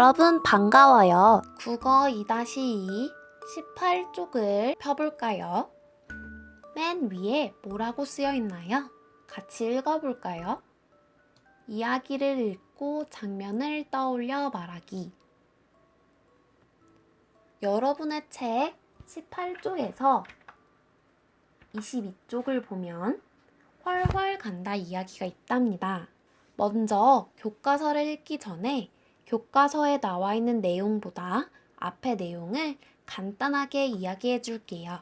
여러분 반가워요. 국어 2-2 18쪽을 펴볼까요? 맨 위에 뭐라고 쓰여 있나요? 같이 읽어볼까요? 이야기를 읽고 장면을 떠올려 말하기. 여러분의 책 18쪽에서 22쪽을 보면 훨훨 간다 이야기가 있답니다. 먼저 교과서를 읽기 전에 교과서에 나와 있는 내용보다 앞의 내용을 간단하게 이야기해 줄게요.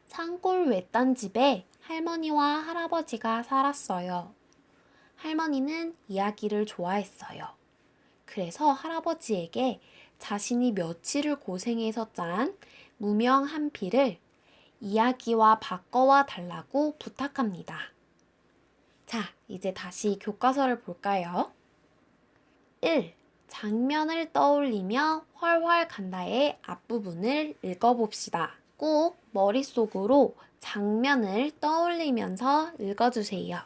산골 외딴 집에 할머니와 할아버지가 살았어요. 할머니는 이야기를 좋아했어요. 그래서 할아버지에게 자신이 며칠을 고생해서 짠 무명 한 필을 이야기와 바꿔와 달라고 부탁합니다. 자, 이제 다시 교과서를 볼까요? 1. 장면을 떠올리며 훨훨 간다의 앞부분을 읽어봅시다. 꼭 머릿속으로 장면을 떠올리면서 읽어주세요.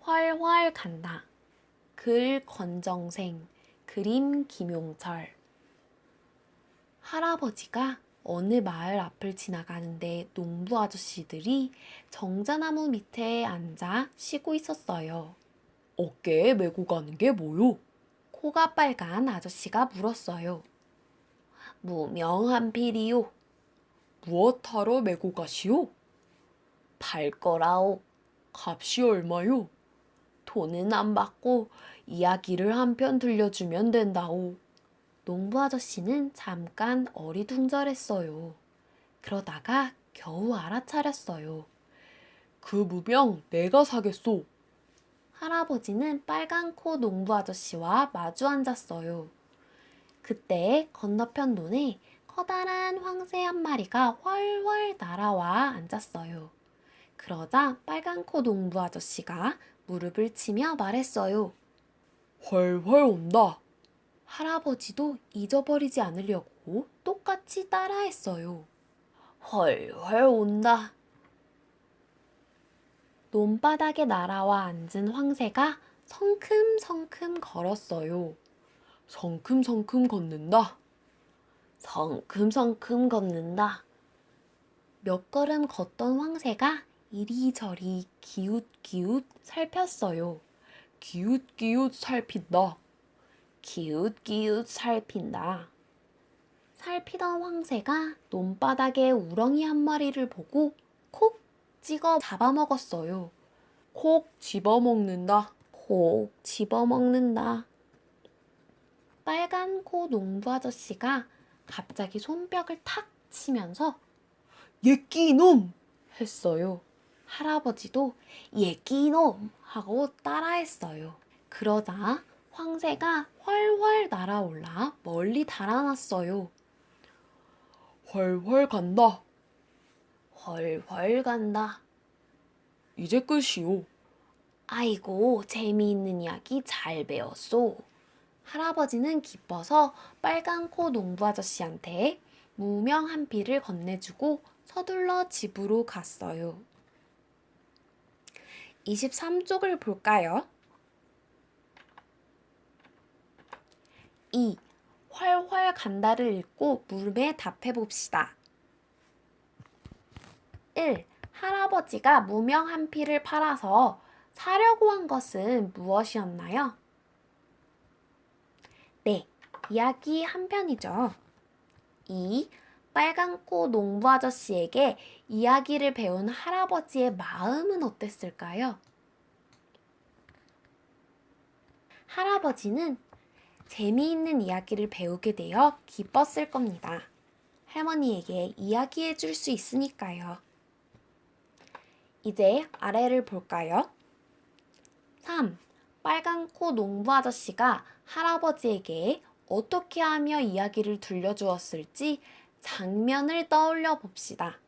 훨훨 간다. 글 권정생, 그림 김용철. 할아버지가 어느 마을 앞을 지나가는데 농부 아저씨들이 정자나무 밑에 앉아 쉬고 있었어요. 어깨에 메고 가는 게 뭐요? 코가 빨간 아저씨가 물었어요. 무명한 필이요. 무엇하러 메고 가시오? 팔 거라오. 값이 얼마요? 돈은 안 받고 이야기를 한 편 들려주면 된다오. 농부 아저씨는 잠깐 어리둥절했어요. 그러다가 겨우 알아차렸어요. 그 무명 내가 사겠소. 할아버지는 빨간 코 농부 아저씨와 마주 앉았어요. 그때 건너편 논에 커다란 황새 한 마리가 훨훨 날아와 앉았어요. 그러자 빨간 코 농부 아저씨가 무릎을 치며 말했어요. 훨훨 온다. 할아버지도 잊어버리지 않으려고 똑같이 따라했어요. 훨훨 온다. 논바닥에 날아와 앉은 황새가 성큼성큼 걸었어요. 성큼성큼 걷는다. 성큼성큼 걷는다. 몇 걸음 걷던 황새가 이리저리 기웃기웃 살폈어요. 기웃기웃 살핀다. 기웃기웃 살핀다. 살피던 황새가 논바닥에 우렁이 한 마리를 보고 콕 찍어 잡아먹었어요. 콕 집어먹는다. 콕 집어먹는다. 빨간 코 농부 아저씨가 갑자기 손뼉을 탁 치면서 예끼놈! 했어요. 할아버지도 예끼놈! 하고 따라했어요. 그러자 황새가 훨훨 날아올라 멀리 달아났어요. 훨훨 간다. 훨훨 간다. 이제 끝이오. 아이고, 재미있는 이야기 잘 배웠소. 할아버지는 기뻐서 빨간 코 농부 아저씨한테 무명 한 필을 건네주고 서둘러 집으로 갔어요. 23쪽을 볼까요? 2. 훨훨 간다를 읽고 물음에 답해 봅시다. 1. 할아버지가 무명 한 필을 팔아서 사려고 한 것은 무엇이었나요? 네, 이야기 한 편이죠. 2. 빨간 코 농부 아저씨에게 이야기를 배운 할아버지의 마음은 어땠을까요? 할아버지는 재미있는 이야기를 배우게 되어 기뻤을 겁니다. 할머니에게 이야기해 줄 수 있으니까요. 이제 아래를 볼까요? 3. 빨간 코 농부 아저씨가 할아버지에게 어떻게 하며 이야기를 들려주었을지 장면을 떠올려 봅시다.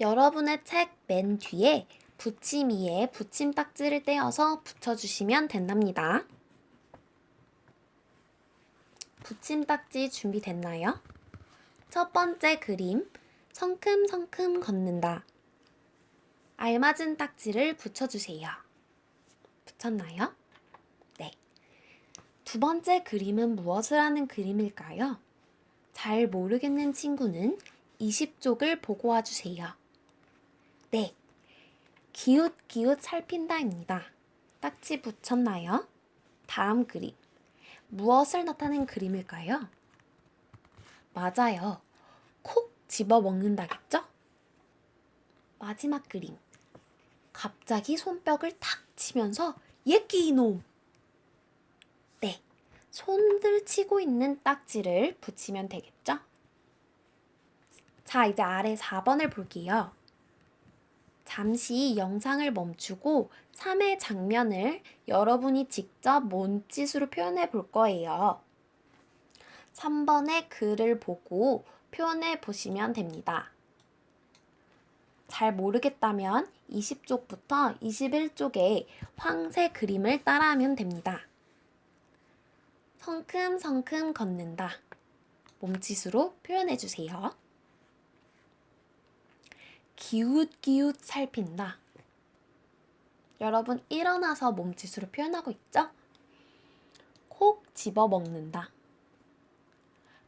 여러분의 책 맨 뒤에 붙임이에 붙임딱지를 떼어서 붙여주시면 된답니다. 붙임딱지 준비됐나요? 첫 번째 그림, 성큼성큼 걷는다. 알맞은 딱지를 붙여주세요. 붙였나요? 네. 두 번째 그림은 무엇을 하는 그림일까요? 잘 모르겠는 친구는 20쪽을 보고 와주세요. 네, 기웃기웃 살핀다입니다. 딱지 붙였나요? 다음 그림, 무엇을 나타낸 그림일까요? 맞아요. 콕 집어 먹는다겠죠? 마지막 그림, 갑자기 손뼉을 탁 치면서 예끼 이놈! 네, 손들 치고 있는 딱지를 붙이면 되겠죠? 자, 이제 아래 4번을 볼게요. 잠시 영상을 멈추고 3의 장면을 여러분이 직접 몸짓으로 표현해 볼 거예요. 3번의 글을 보고 표현해 보시면 됩니다. 잘 모르겠다면 20쪽부터 21쪽의 황새 그림을 따라하면 됩니다. 성큼성큼 걷는다. 몸짓으로 표현해 주세요. 기웃기웃 살핀다. 여러분 일어나서 몸짓으로 표현하고 있죠? 콕 집어 먹는다.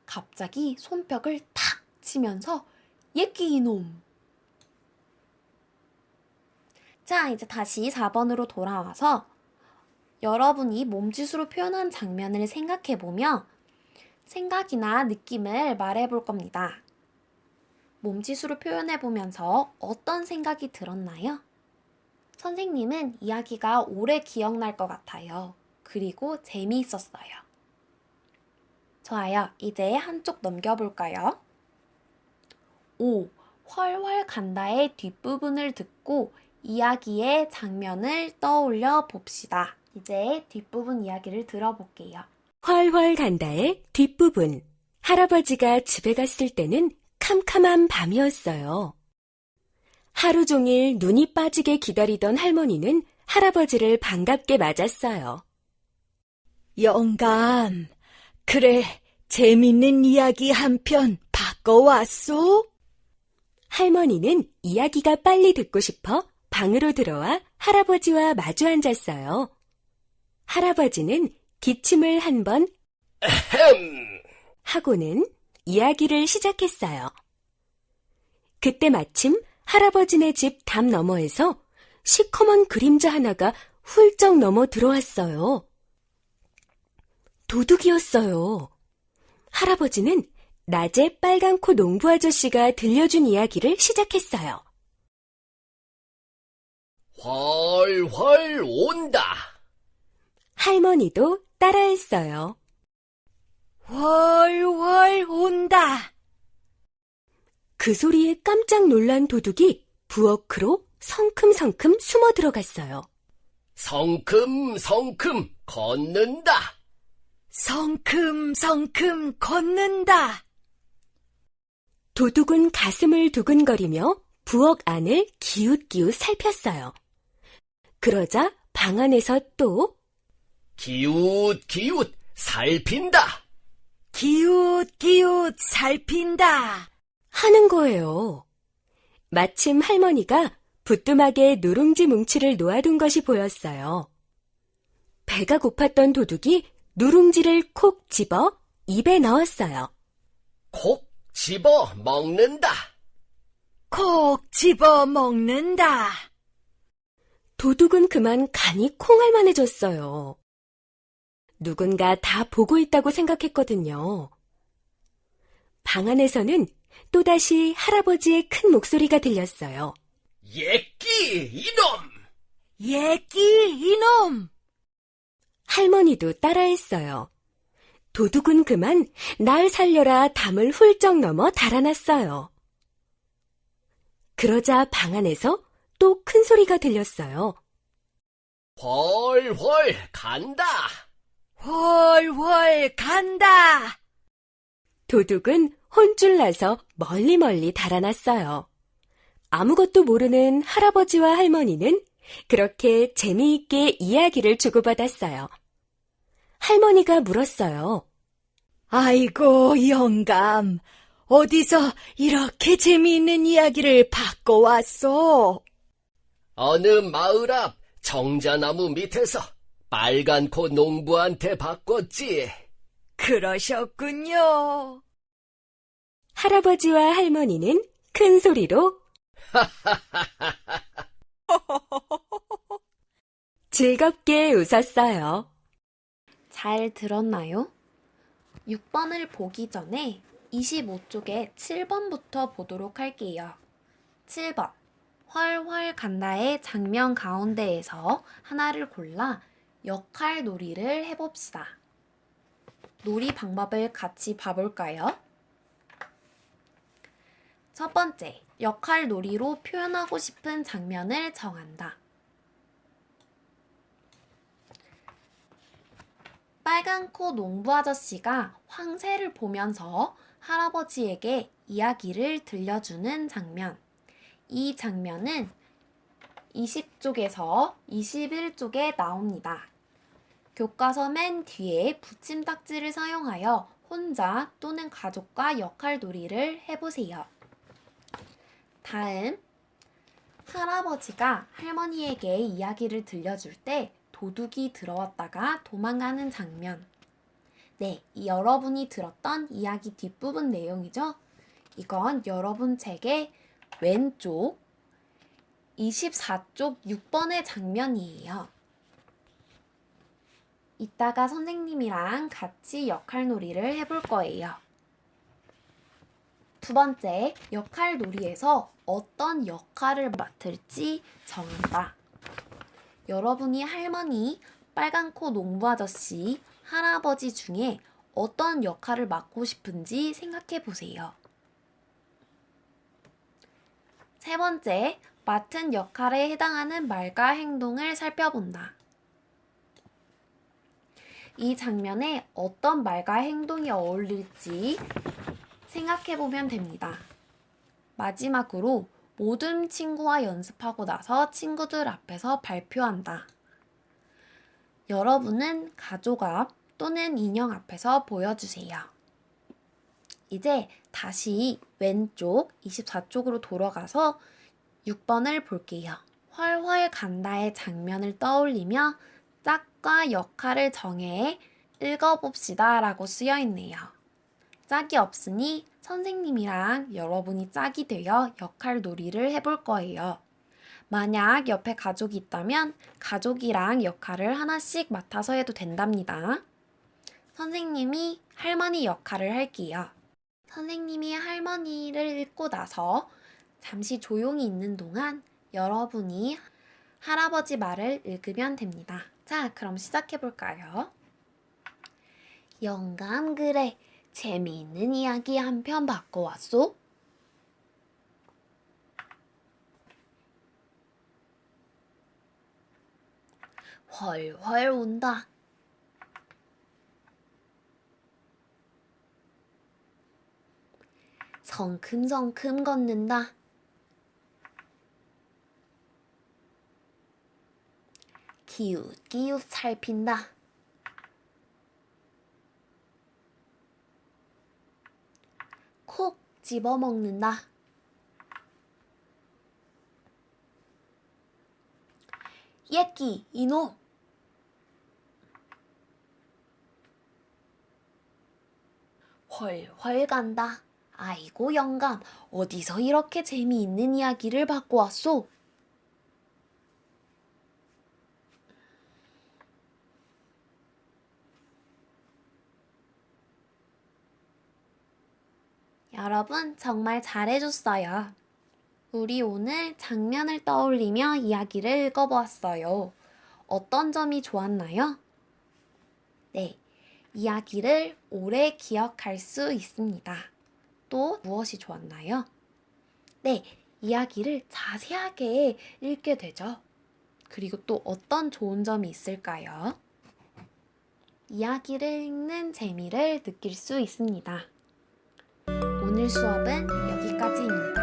갑자기 손뼉을 탁 치면서 예끼 이놈. 자, 이제 다시 4번으로 돌아와서 여러분이 몸짓으로 표현한 장면을 생각해보며 생각이나 느낌을 말해볼 겁니다. 몸짓으로 표현해보면서 어떤 생각이 들었나요? 선생님은 이야기가 오래 기억날 것 같아요. 그리고 재미있었어요. 좋아요. 이제 한쪽 넘겨볼까요? 5. 훨훨 간다의 뒷부분을 듣고 이야기의 장면을 떠올려 봅시다. 이제 뒷부분 이야기를 들어볼게요. 훨훨 간다의 뒷부분. 할아버지가 집에 갔을 때는 캄캄한 밤이었어요. 하루 종일 눈이 빠지게 기다리던 할머니는 할아버지를 반갑게 맞았어요. 영감, 그래, 재밌는 이야기 한 편 바꿔왔소? 할머니는 이야기가 빨리 듣고 싶어 방으로 들어와 할아버지와 마주 앉았어요. 할아버지는 기침을 한 번 하고는 이야기를 시작했어요. 그때 마침 할아버지네 집 담 너머에서 시커먼 그림자 하나가 훌쩍 넘어 들어왔어요. 도둑이었어요. 할아버지는 낮에 빨간코 농부 아저씨가 들려준 이야기를 시작했어요. 훨훨 온다. 할머니도 따라했어요. 훨훨 온다. 그 소리에 깜짝 놀란 도둑이 부엌으로 성큼성큼 숨어 들어갔어요. 성큼성큼 걷는다. 성큼성큼 걷는다. 도둑은 가슴을 두근거리며 부엌 안을 기웃기웃 살폈어요. 그러자 방 안에서 또 기웃기웃 살핀다. 기웃기웃 살핀다. 하는 거예요. 마침 할머니가 부뚜막에 누룽지 뭉치를 놓아둔 것이 보였어요. 배가 고팠던 도둑이 누룽지를 콕 집어 입에 넣었어요. 콕 집어 먹는다. 콕 집어 먹는다. 도둑은 그만 간이 콩알만해졌어요. 누군가 다 보고 있다고 생각했거든요. 방 안에서는 또다시 할아버지의 큰 목소리가 들렸어요. 예끼 이놈! 예끼 이놈! 할머니도 따라했어요. 도둑은 그만 날 살려라 담을 훌쩍 넘어 달아났어요. 그러자 방 안에서 또 큰 소리가 들렸어요. 훨훨 간다. 훨훨 간다. 도둑은 혼쭐 나서 멀리 달아났어요. 아무것도 모르는 할아버지와 할머니는 그렇게 재미있게 이야기를 주고받았어요. 할머니가 물었어요. 아이고, 영감, 어디서 이렇게 재미있는 이야기를 바꿔왔소? 어느 마을 앞 정자나무 밑에서 빨간 코 농부한테 바꿨지. 그러셨군요. 할아버지와 할머니는 큰 소리로 즐겁게 웃었어요. 잘 들었나요? 6번을 보기 전에 25쪽에 7번부터 보도록 할게요. 7번. 훨훨 간다의 장면 가운데에서 하나를 골라 역할 놀이를 해봅시다. 놀이 방법을 같이 봐볼까요? 첫 번째, 역할 놀이로 표현하고 싶은 장면을 정한다. 빨간 코 농부 아저씨가 황새를 보면서 할아버지에게 이야기를 들려주는 장면. 이 장면은 20쪽에서 21쪽에 나옵니다. 교과서 맨 뒤에 붙임딱지를 사용하여 혼자 또는 가족과 역할 놀이를 해보세요. 다음, 할아버지가 할머니에게 이야기를 들려줄 때 도둑이 들어왔다가 도망가는 장면. 네, 여러분이 들었던 이야기 뒷부분 내용이죠? 이건 여러분 책의 왼쪽 24쪽 6번의 장면이에요. 이따가 선생님이랑 같이 역할 놀이를 해볼 거예요. 두 번째, 역할 놀이에서 어떤 역할을 맡을지 정한다. 여러분이 할머니, 빨간 코 농부 아저씨, 할아버지 중에 어떤 역할을 맡고 싶은지 생각해 보세요. 세 번째, 맡은 역할에 해당하는 말과 행동을 살펴본다. 이 장면에 어떤 말과 행동이 어울릴지 생각해 보면 됩니다. 마지막으로 모든 친구와 연습하고 나서 친구들 앞에서 발표한다. 여러분은 가족 앞 또는 인형 앞에서 보여주세요. 이제 다시 왼쪽 24쪽으로 돌아가서 6번을 볼게요. 훨훨 간다의 장면을 떠올리며 짝과 역할을 정해 읽어봅시다 라고 쓰여 있네요. 짝이 없으니 선생님이랑 여러분이 짝이 되어 역할 놀이를 해볼 거예요. 만약 옆에 가족이 있다면 가족이랑 역할을 하나씩 맡아서 해도 된답니다. 선생님이 할머니 역할을 할게요. 선생님이 할머니를 읽고 나서 잠시 조용히 있는 동안 여러분이 할아버지 말을 읽으면 됩니다. 자, 그럼 시작해 볼까요? 영감, 그래. 재미있는 이야기 한 편 받고 왔소? 훨훨 온다. 성큼성큼 걷는다. 기웃기웃 살핀다. 콕 집어먹는다. 예끼, 이놈! 훨훨 간다. 아이고 영감, 어디서 이렇게 재미있는 이야기를 받고 왔소? 여러분 정말 잘해줬어요. 우리 오늘 장면을 떠올리며 이야기를 읽어보았어요. 어떤 점이 좋았나요? 네, 이야기를 오래 기억할 수 있습니다. 또 무엇이 좋았나요? 네, 이야기를 자세하게 읽게 되죠. 그리고 또 어떤 좋은 점이 있을까요? 이야기를 읽는 재미를 느낄 수 있습니다. 오늘 수업은 여기까지입니다.